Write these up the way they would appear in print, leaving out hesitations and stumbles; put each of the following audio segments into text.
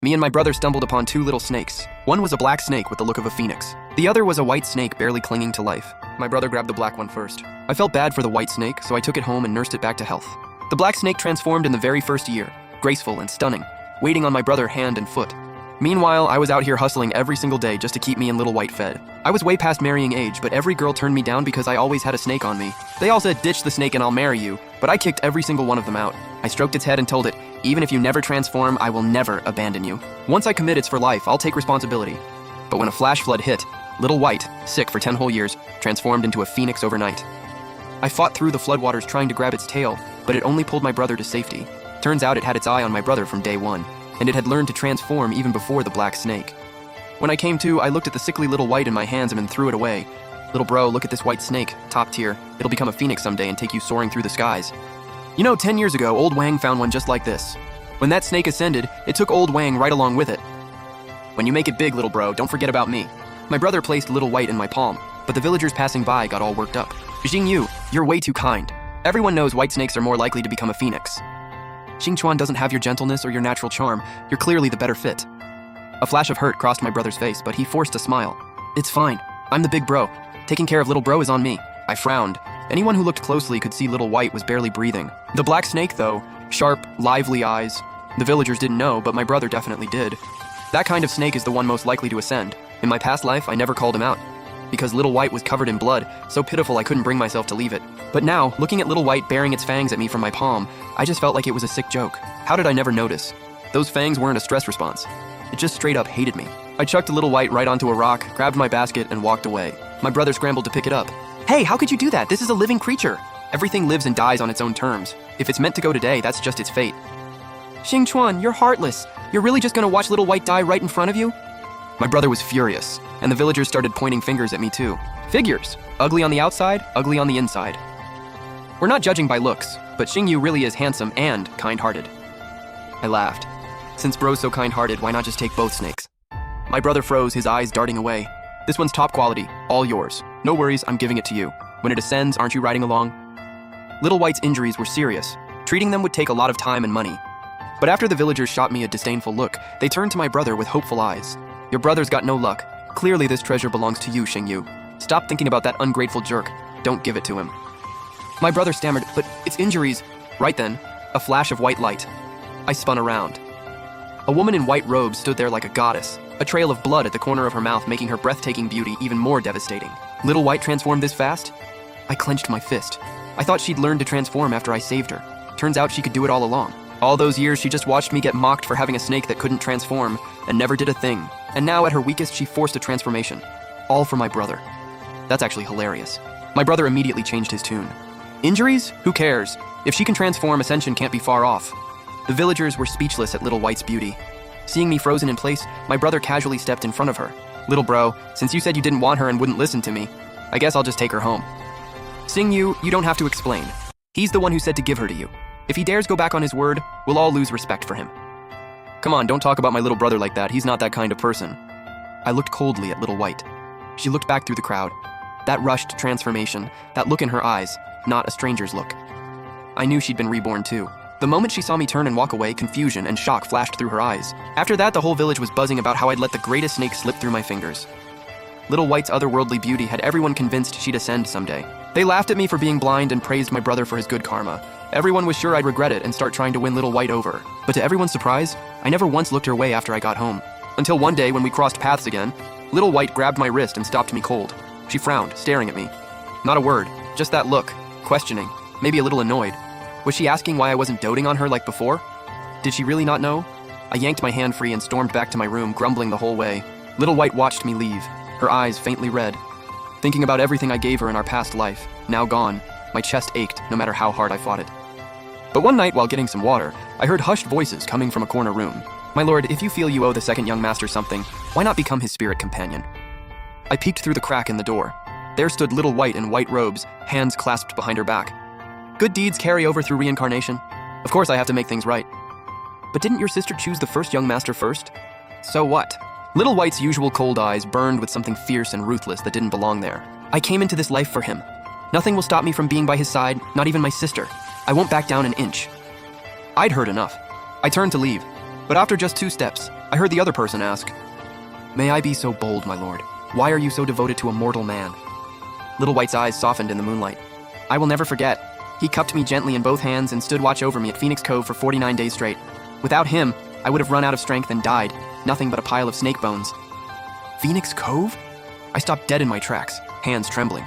Me and my brother stumbled upon two little snakes. One was a black snake with the look of a phoenix. The other was a white snake barely clinging to life. My brother grabbed the black one first. I felt bad for the white snake, so I took it home and nursed it back to health. The black snake transformed in the very first year, graceful and stunning, waiting on my brother hand and foot. Meanwhile, I was out here hustling every single day just to keep me and Little White fed. I was way past marrying age, but every girl turned me down because I always had a snake on me. They all said, ditch the snake and I'll marry you, but I kicked every single one of them out. I stroked its head and told it, even if you never transform, I will never abandon you. Once I commit, it's for life, I'll take responsibility. But when a flash flood hit, Little White, sick for 10 whole years, transformed into a phoenix overnight. I fought through the floodwaters trying to grab its tail, but it only pulled my brother to safety. Turns out it had its eye on my brother from day one, and it had learned to transform even before the black snake. When I came to, I looked at the sickly Little White in my hands and then threw it away. Little bro, look at this white snake, top tier. It'll become a phoenix someday and take you soaring through the skies. You know, 10 years ago, Old Wang found one just like this. When that snake ascended, it took Old Wang right along with it. When you make it big, little bro, don't forget about me. My brother placed Little White in my palm, but the villagers passing by got all worked up. Xingyu, you're way too kind. Everyone knows white snakes are more likely to become a phoenix. Xingchuan doesn't have your gentleness or your natural charm. You're clearly the better fit. A flash of hurt crossed my brother's face, but he forced a smile. It's fine. I'm the big bro. Taking care of little bro is on me. I frowned. Anyone who looked closely could see Little White was barely breathing. The black snake, though, sharp, lively eyes. The villagers didn't know, but my brother definitely did. That kind of snake is the one most likely to ascend. In my past life, I never called him out, because Little White was covered in blood, so pitiful I couldn't bring myself to leave it. But now, looking at Little White baring its fangs at me from my palm, I just felt like it was a sick joke. How did I never notice? Those fangs weren't a stress response. It just straight up hated me. I chucked Little White right onto a rock, grabbed my basket, and walked away. My brother scrambled to pick it up. Hey, how could you do that? This is a living creature. Everything lives and dies on its own terms. If it's meant to go today, that's just its fate. Xingchuan, you're heartless. You're really just gonna watch Little White die right in front of you? My brother was furious, and the villagers started pointing fingers at me too. Figures. Ugly on the outside, ugly on the inside. We're not judging by looks, but Xingyu really is handsome and kind-hearted. I laughed. Since bro's so kind-hearted, why not just take both snakes? My brother froze, his eyes darting away. This one's top quality, all yours. No worries, I'm giving it to you. When it ascends, aren't you riding along? Little White's injuries were serious. Treating them would take a lot of time and money. But after the villagers shot me a disdainful look, they turned to my brother with hopeful eyes. Your brother's got no luck. Clearly this treasure belongs to you, Xingyu. Stop thinking about that ungrateful jerk. Don't give it to him. My brother stammered, but it's injuries. Right then, a flash of white light. I spun around. A woman in white robes stood there like a goddess, a trail of blood at the corner of her mouth making her breathtaking beauty even more devastating. Little White transformed this fast? I clenched my fist. I thought she'd learned to transform after I saved her. Turns out she could do it all along. All those years she just watched me get mocked for having a snake that couldn't transform and never did a thing. And now at her weakest she forced a transformation. All for my brother. That's actually hilarious. My brother immediately changed his tune. Injuries? Who cares? If she can transform, Ascension can't be far off. The villagers were speechless at Little White's beauty. Seeing me frozen in place, my brother casually stepped in front of her. Little bro, since you said you didn't want her and wouldn't listen to me, I guess I'll just take her home. Xingyu, you don't have to explain. He's the one who said to give her to you. If he dares go back on his word, we'll all lose respect for him. Come on, don't talk about my little brother like that. He's not that kind of person. I looked coldly at Little White. She looked back through the crowd. That rushed transformation, that look in her eyes, not a stranger's look. I knew she'd been reborn too. The moment she saw me turn and walk away, confusion and shock flashed through her eyes. After that, the whole village was buzzing about how I'd let the greatest snake slip through my fingers. Little White's otherworldly beauty had everyone convinced she'd ascend someday. They laughed at me for being blind and praised my brother for his good karma. Everyone was sure I'd regret it and start trying to win Little White over. But to everyone's surprise, I never once looked her way after I got home. Until one day when we crossed paths again, Little White grabbed my wrist and stopped me cold. She frowned, staring at me. Not a word, just that look, questioning, maybe a little annoyed. Was she asking why I wasn't doting on her like before? Did she really not know? I yanked my hand free and stormed back to my room, grumbling the whole way. Little White watched me leave, her eyes faintly red. Thinking about everything I gave her in our past life, now gone, my chest ached no matter how hard I fought it. But one night while getting some water, I heard hushed voices coming from a corner room. My lord, if you feel you owe the second young master something, why not become his spirit companion? I peeked through the crack in the door. There stood Little White in white robes, hands clasped behind her back. Good deeds carry over through reincarnation. Of course I have to make things right. But didn't your sister choose the first young master first? So what? Little White's usual cold eyes burned with something fierce and ruthless that didn't belong there. I came into this life for him. Nothing will stop me from being by his side, not even my sister. I won't back down an inch. I'd heard enough. I turned to leave, but after just 2 steps, I heard the other person ask, "May I be so bold, my lord? Why are you so devoted to a mortal man?" Little White's eyes softened in the moonlight. I will never forget. He cupped me gently in both hands and stood watch over me at Phoenix Cove for 49 days straight. Without him, I would have run out of strength and died, nothing but a pile of snake bones. Phoenix Cove? I stopped dead in my tracks, hands trembling.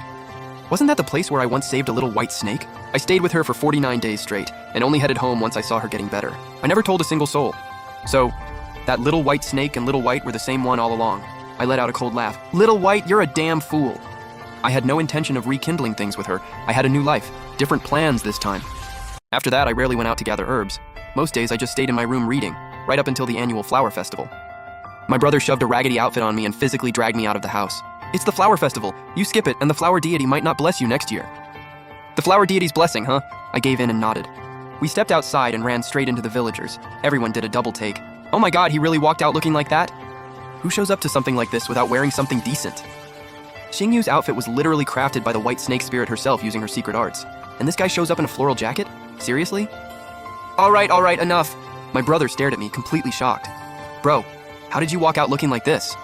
Wasn't that the place where I once saved a little white snake? I stayed with her for 49 days straight, and only headed home once I saw her getting better. I never told a single soul. So, that little white snake and Little White were the same one all along. I let out a cold laugh. Little White, you're a damn fool. I had no intention of rekindling things with her. I had a new life, different plans this time. After that, I rarely went out to gather herbs. Most days, I just stayed in my room reading, right up until the annual flower festival. My brother shoved a raggedy outfit on me and physically dragged me out of the house. It's the flower festival. You skip it, and the flower deity might not bless you next year. The flower deity's blessing, huh? I gave in and nodded. We stepped outside and ran straight into the villagers. Everyone did a double take. Oh my god, he really walked out looking like that? Who shows up to something like this without wearing something decent? Xingyu's outfit was literally crafted by the white snake spirit herself using her secret arts. And this guy shows up in a floral jacket? Seriously? All right, enough. My brother stared at me, completely shocked. Bro, how did you walk out looking like this?